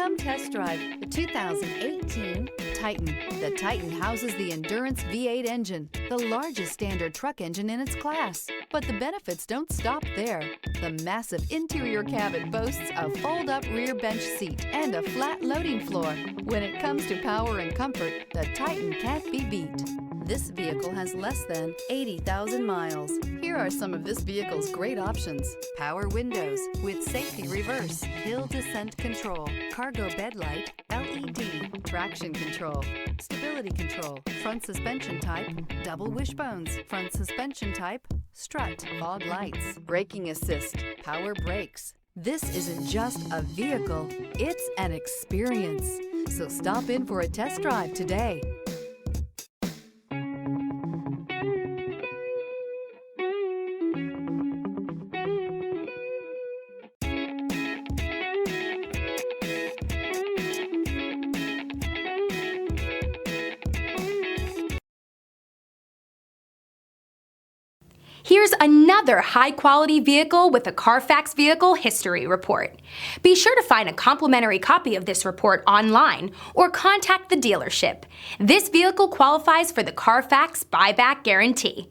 Come test drive the 2018 Titan. The Titan houses the Endurance V8 engine, the largest standard truck engine in its class. But the benefits don't stop there. The massive interior cabin boasts a fold-up rear bench seat and a flat loading floor. When it comes to power and comfort, the Titan can't be beat. This vehicle has less than 80,000 miles. Here are some of this vehicle's great options: power windows with safety reverse, hill descent control, cargo bed light, LED, traction control, stability control, front suspension type, double wishbones, front suspension type, strut, fog lights, braking assist, power brakes. This isn't just a vehicle, it's an experience. So stop in for a test drive today. Here's another high-quality vehicle with a Carfax Vehicle History Report. Be sure to find a complimentary copy of this report online or contact the dealership. This vehicle qualifies for the Carfax Buyback Guarantee.